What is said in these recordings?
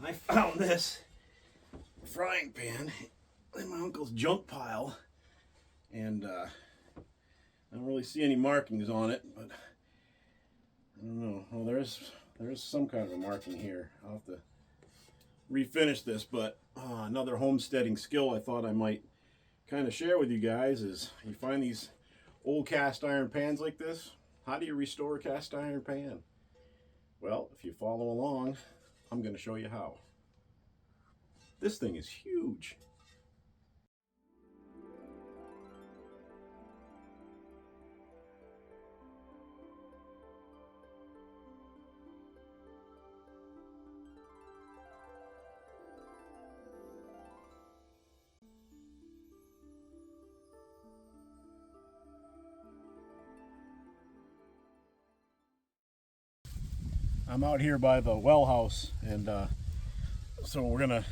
I found this frying pan in my uncle's junk pile, and I don't really see any markings on it, but I don't know. Well, there's some kind of a marking here. I'll have to refinish this, but another homesteading skill I thought I might kind of share with you guys is you find these old cast iron pans like this. How do you restore a cast iron pan? Well, if you follow along, I'm going to show you how. This thing is huge. I'm out here by the well house, and so we're gonna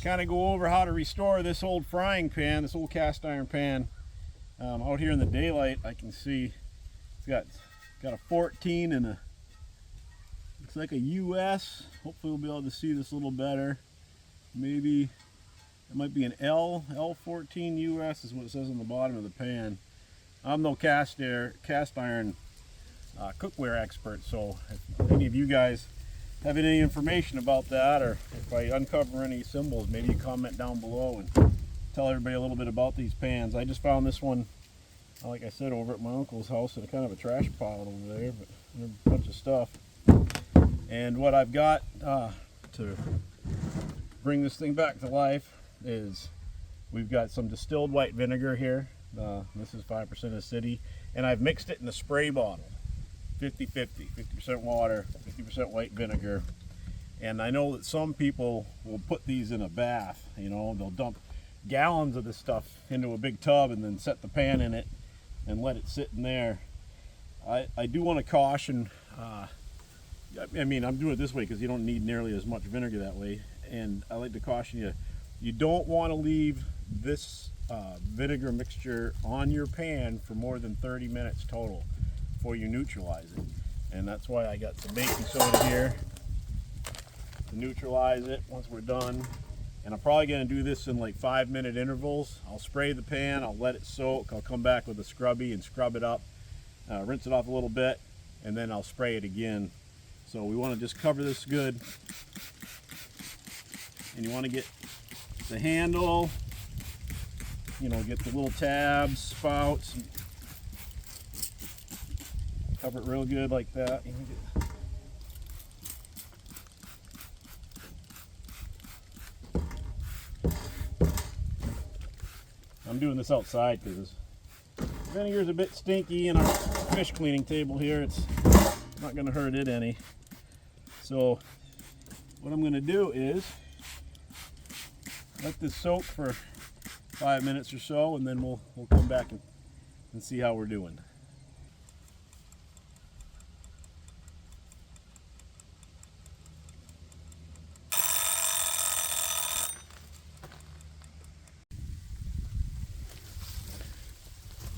kind of go over how to restore this old frying pan, this old cast iron pan. Out here in the daylight, I can see it's got a 14 and looks like a US. Hopefully we'll be able to see this a little better. Maybe it might be an L14 US is what it says on the bottom of the pan. I'm no cast iron cookware expert, so if any of you guys have any information about that, or if I uncover any symbols, maybe you comment down below and tell everybody a little bit about these pans. I just found this one, like I said, over at my uncle's house in a kind of a trash pile over there, but there's a bunch of stuff. And what I've got to bring this thing back to life is we've got some distilled white vinegar here. This is 5% acidity, and I've mixed it in a spray bottle. 50-50, 50% water, 50% white vinegar. And I know that some people will put these in a bath, you know, they'll dump gallons of this stuff into a big tub and then set the pan in it and let it sit in there. I do want to caution, I mean, I'm doing it this way because you don't need nearly as much vinegar that way. And I like to caution you, you don't want to leave this vinegar mixture on your pan for more than 30 minutes total before you neutralize it. And that's why I got some baking soda here to neutralize it once we're done. And I'm probably going to do this in like 5-minute intervals. I'll spray the pan, I'll let it soak, I'll come back with a scrubby and scrub it up, rinse it off a little bit, and then I'll spray it again. So we want to just cover this good, and you want to get the handle, you know, get the little tabs, spouts, cover it real good like that. I'm doing this outside because vinegar is a bit stinky, and our fish cleaning table here, it's not going to hurt it any. So what I'm going to do is let this soak for 5 minutes or so, and then we'll come back and see how we're doing.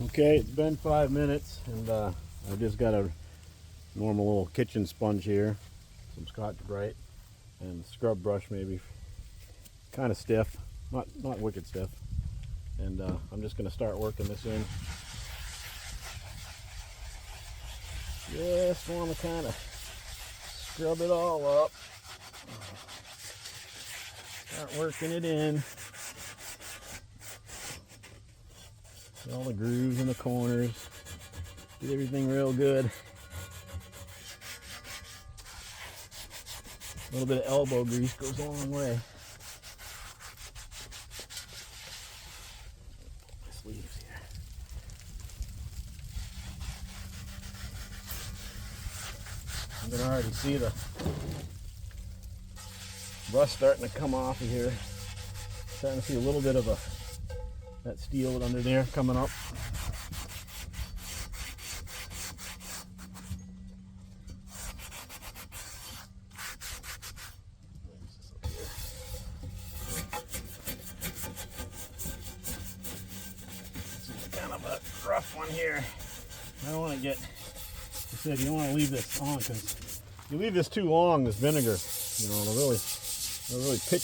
Okay, it's been 5 minutes, and I just got a normal little kitchen sponge here, some Scotch-Brite, and scrub brush, maybe kind of stiff, not wicked stiff. And I'm just going to start working this in. Just want to kind of scrub it all up. Start working it in. Get all the grooves in the corners. Get everything real good. A little bit of elbow grease goes a long way. Sleeves here. I can already see the rust starting to come off of here. Starting to see a little bit of that steel under there coming up. Kind of a rough one here. I don't want to get, I said you don't want to leave this on, because if you leave this too long, this vinegar, you know, it'll really really put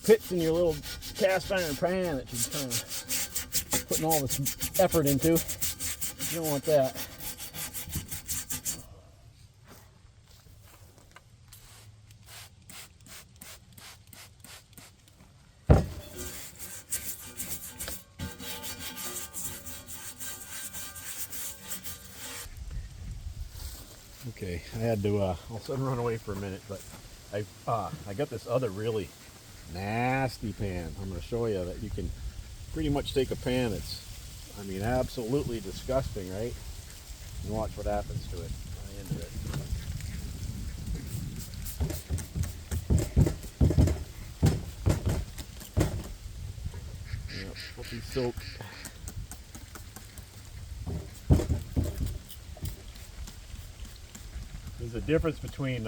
pits in your little cast iron pan that you're kind of putting all this effort into. You don't want that. Okay, I had to also run away for a minute, but I got this other really nasty pan. I'm going to show you that you can pretty much take a pan that's, I mean, absolutely disgusting, right? And watch what happens to it. Into it. Yep, fluffy silk. There's a difference between,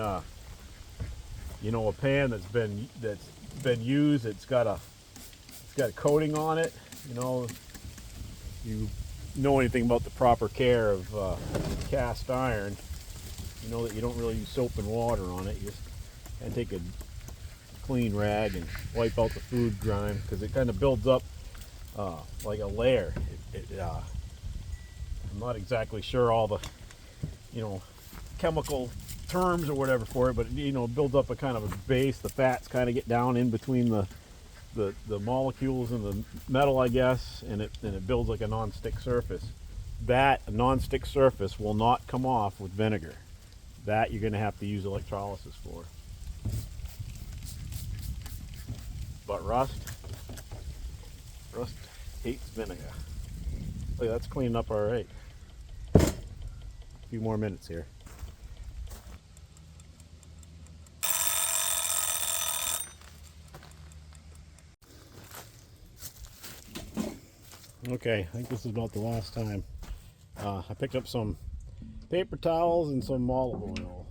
you know, a pan that's been used. It's got a coating on it. You know, you know anything about the proper care of cast iron, you know that you don't really use soap and water on it. You just kind of take a clean rag and wipe out the food grime, because it kind of builds up like a layer. I'm not exactly sure all the, you know, chemical terms or whatever for it, but you know, it builds up a kind of a base. The fats kind of get down in between the molecules and the metal, I guess, and it builds like a non-stick surface. That non-stick surface will not come off with vinegar. That you're going to have to use electrolysis for. But rust hates vinegar. Look, that's cleaning up all right. A few more minutes here. Okay, I think this is about the last time. I picked up some paper towels and some olive oil.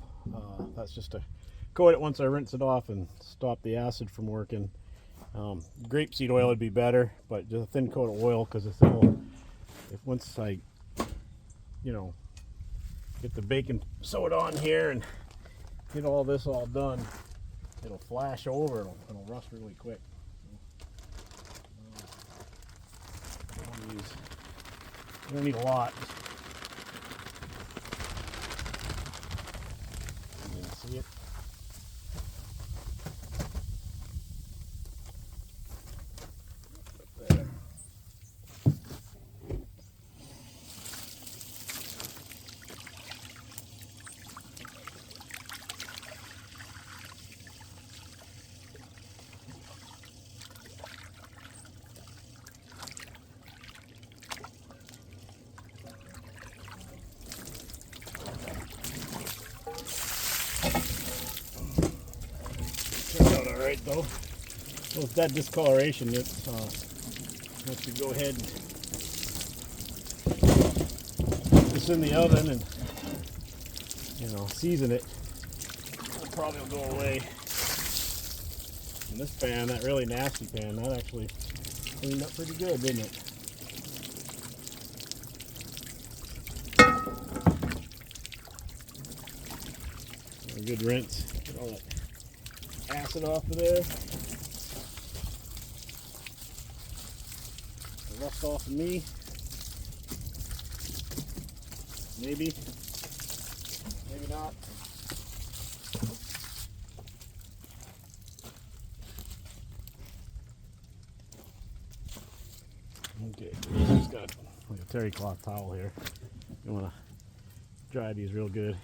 That's just to coat it once I rinse it off and stop the acid from working. Grapeseed oil would be better, but just a thin coat of oil, because if once I, you know, get the baking soda on here and get all this all done, it'll flash over. It'll rust really quick. You don't need a lot. You can see it. There. Turned out all right though. Well, it's that discoloration that once you go ahead and put this in the oven and, you know, season it, it probably will go away. And this pan, that really nasty pan, that actually cleaned up pretty good, didn't it? A good rinse. Get all that acid off of there. The rust off of me. Maybe. Maybe not. Okay, just got like a terry cloth towel here. You want to dry these real good.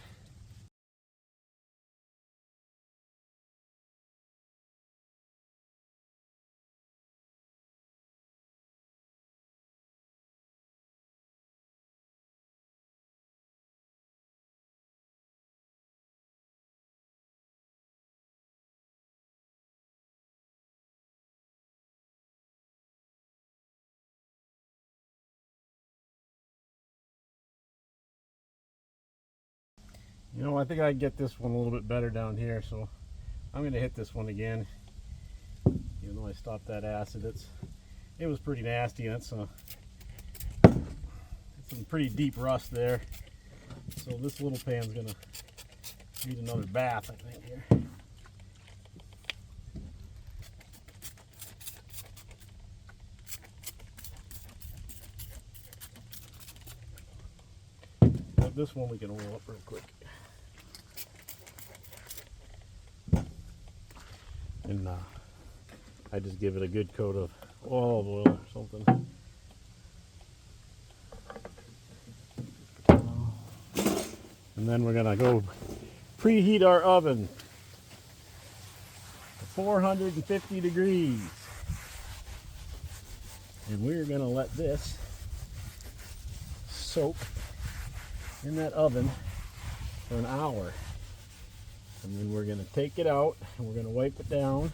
You know, I think I get this one a little bit better down here, so I'm going to hit this one again. Even though I stopped that acid, it was pretty nasty. That's some pretty deep rust there. So this little pan's going to need another bath, I think, here. this one we can oil up real quick. And I just give it a good coat of olive oil or something. And then we're gonna go preheat our oven to 450 degrees. And we're gonna let this soak in that oven for an hour. And then we're gonna take it out and we're gonna wipe it down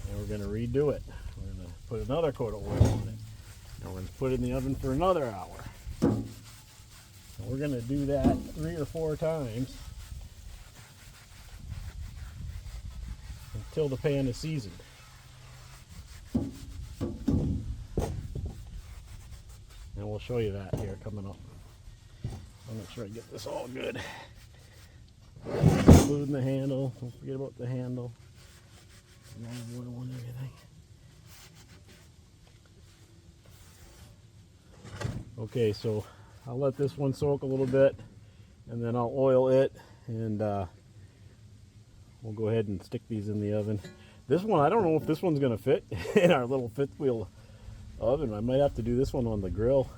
and we're gonna redo it. We're gonna put another coat of oil on it. And we're gonna put it in the oven for another hour. And we're gonna do that 3 or 4 times until the pan is seasoned. And we'll show you that here coming up. I'll make sure I get this all good. Including the handle. Don't forget about the handle. Olive oil and everything. Okay, so I'll let this one soak a little bit and then I'll oil it and we'll go ahead and stick these in the oven. This one, I don't know if this one's going to fit in our little 5th wheel oven. I might have to do this one on the grill.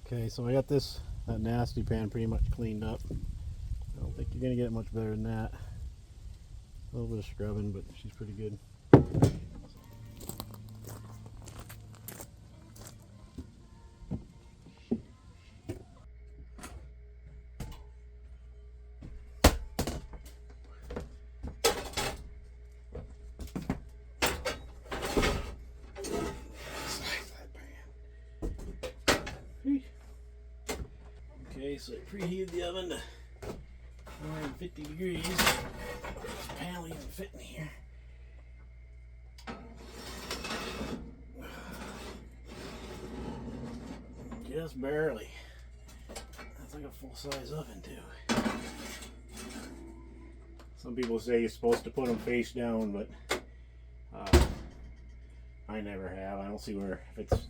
Okay, so I got that nasty pan pretty much cleaned up. I don't think you're going to get it much better than that. A little bit of scrubbing, but she's pretty good. Okay, so I preheated the oven to 450 degrees. This pan will even fit in here. Just barely. That's like a full-size oven too. Some people say you're supposed to put them face down, but I never have. I don't see where, if it's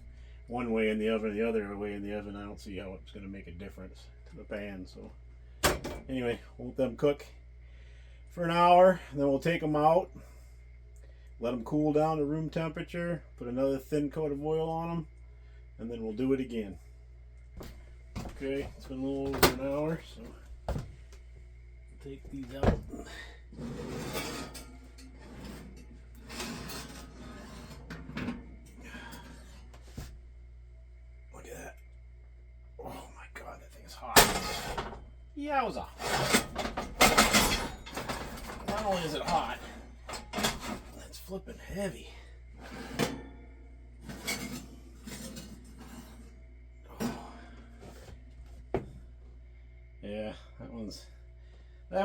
one way in the oven, the other way in the oven, I don't see how it's going to make a difference to the pan. So anyway, we'll let them cook for an hour, then we'll take them out, let them cool down to room temperature, put another thin coat of oil on them, and then we'll do it again. Okay, it's been a little over an hour, so we'll take these out. Look at that. Oh my God, that thing is hot. Yowza. Not only is it hot, it's flipping heavy. Yeah, that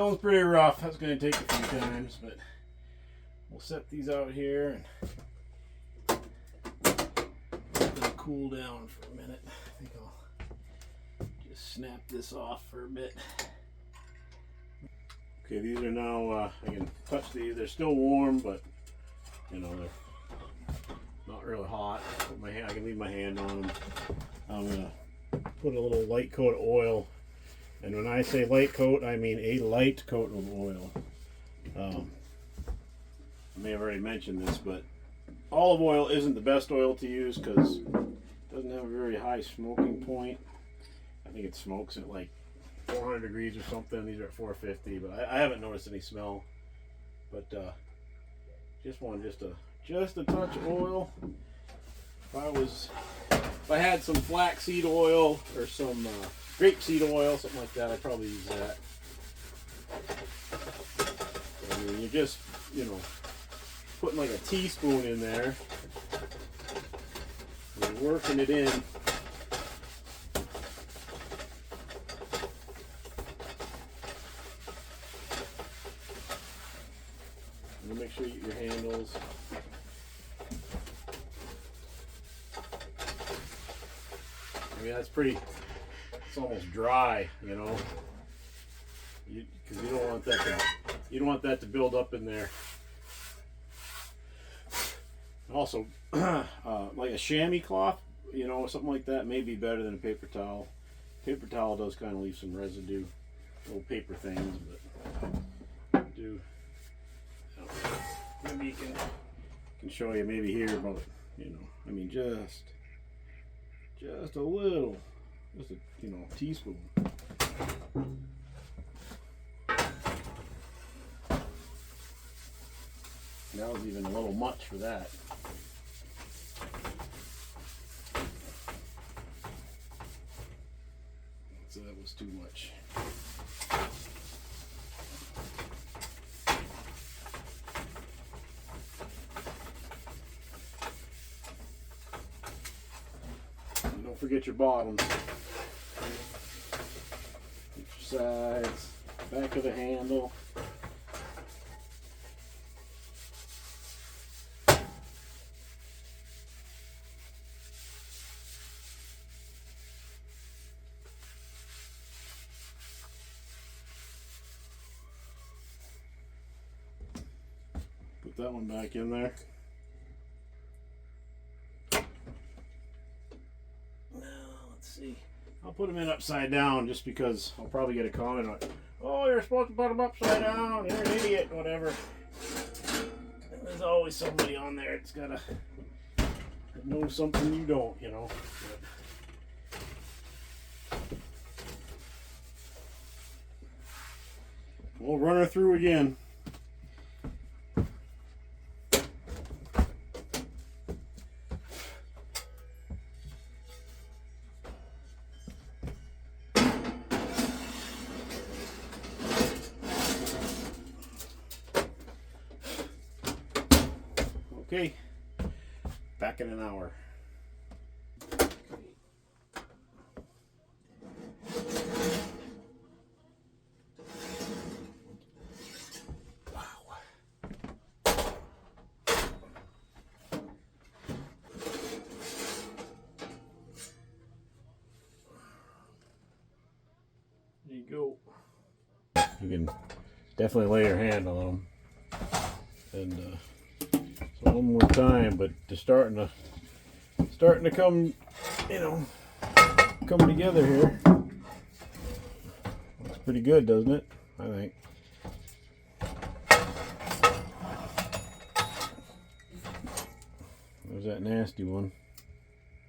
one's pretty rough. That's going to take a few times, but we'll set these out here and let them cool down for a minute. I think I'll just snap this off for a bit. Okay, these are now, I can touch these. They're still warm, but you know, they're not really hot. I can leave my hand on them. I'm going to put a little light coat of oil. And when I say light coat, I mean a light coat of oil. I may have already mentioned this, but olive oil isn't the best oil to use because it doesn't have a very high smoking point. I think it smokes at like 400 degrees or something. These are at 450, but I haven't noticed any smell. But just a touch of oil. If I had some flaxseed oil or some grapeseed oil, something like that, I'd probably use that. I mean, you're just, putting like a teaspoon in there. You're working it in. And make sure you get your handles. I mean, that's pretty. It's almost dry, because you don't want that to build up in there. Also, like a chamois cloth, you know, something like that may be better than a paper towel. Paper towel does kind of leave some residue, little paper things, but do, you know, maybe you can show you maybe here about, you know, I mean just a little, just a, you know, teaspoon. That was even a little much for that. So that was too much. And don't forget your bottoms. Your sides, back of the handle. Put that one back in there. Now, let's see. I'll put them in upside down just because I'll probably get a comment on, oh, you're supposed to put them upside down, you're an idiot, whatever. There's always somebody on there that's gotta know something you don't, you know. We'll run her through again. Okay, back in an hour. There you go. You can definitely lay your hand on them. And so one more time, but they're starting to come, you know, come together here. Looks pretty good, doesn't it? I think. There's that nasty one.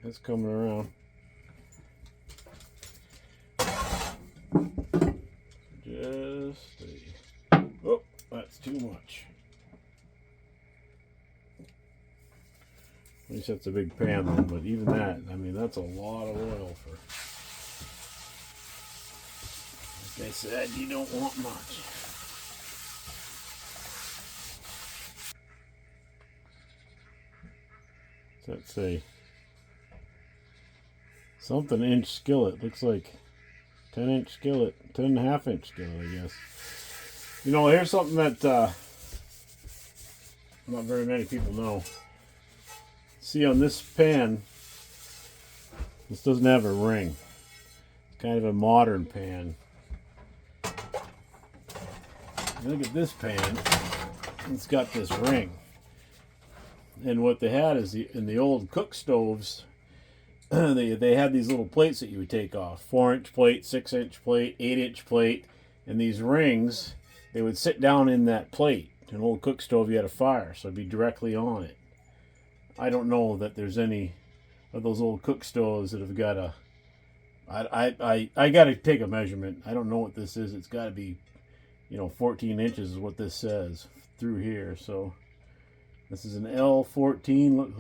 That's coming around. Oh, that's too much. At least that's a big pan then, but even that, I mean, that's a lot of oil for, like I said, you don't want much. What's that say? Something inch skillet. Looks like 10-inch skillet, 10.5-inch skillet, I guess. You know, here's something that not very many people know. See, on this pan, this doesn't have a ring. It's kind of a modern pan. Look at this pan. It's got this ring. And what they had is, in the old cook stoves, they had these little plates that you would take off. 4-inch plate, 6-inch plate, 8-inch plate. And these rings, they would sit down in that plate. An old cook stove, you had a fire, so it'd be directly on it. I don't know that there's any of those old cook stoves that have got a... I got to take a measurement. I don't know what this is. It's got to be, you know, 14 inches is what this says through here. So this is an L14. Look,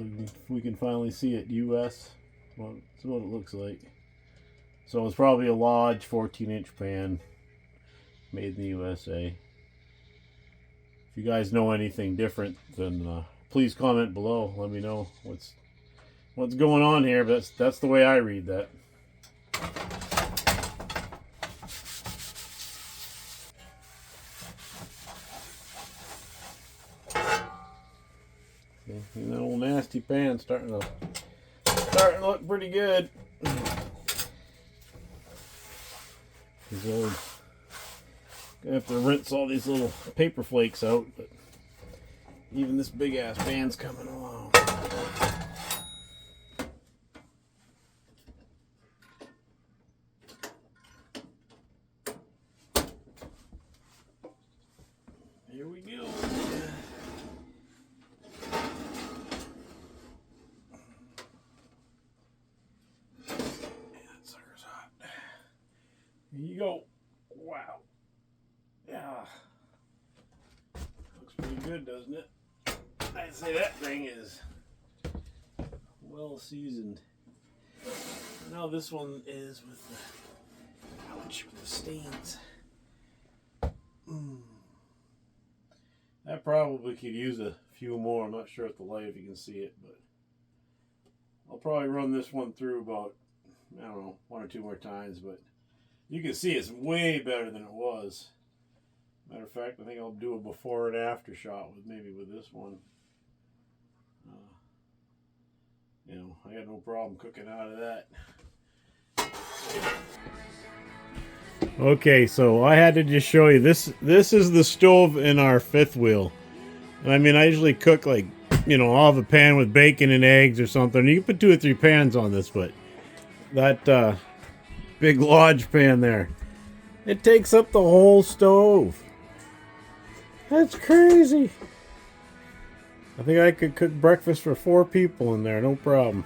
we can finally see it. US. Well, that's what it looks like. So it's probably a Lodge 14-inch pan made in the USA. If you guys know anything different, then please comment below. Let me know what's going on here. But that's the way I read that. And that old nasty pan starting to look pretty good. These old, gonna have to rinse all these little paper flakes out, but even this big ass pan's coming along. Here you go. Wow. Yeah. Looks pretty good, doesn't it? I'd say that thing is well seasoned. Now this one is with the, ouch, with the stains. That probably could use a few more. I'm not sure at the light if you can see it, but I'll probably run this one through about, I don't know, 1 or 2 more times, but you can see it's way better than it was. Matter of fact, I think I'll do a before and after shot with maybe with this one. You know, I got no problem cooking out of that. Okay, so I had to just show you this. This is the stove in our fifth wheel. And I mean, I usually cook like, you know, I'll have a pan with bacon and eggs or something. You can put 2 or 3 pans on this, but that big lodge pan there, it takes up the whole stove. That's crazy. I think I could cook breakfast for 4 people in there, no problem.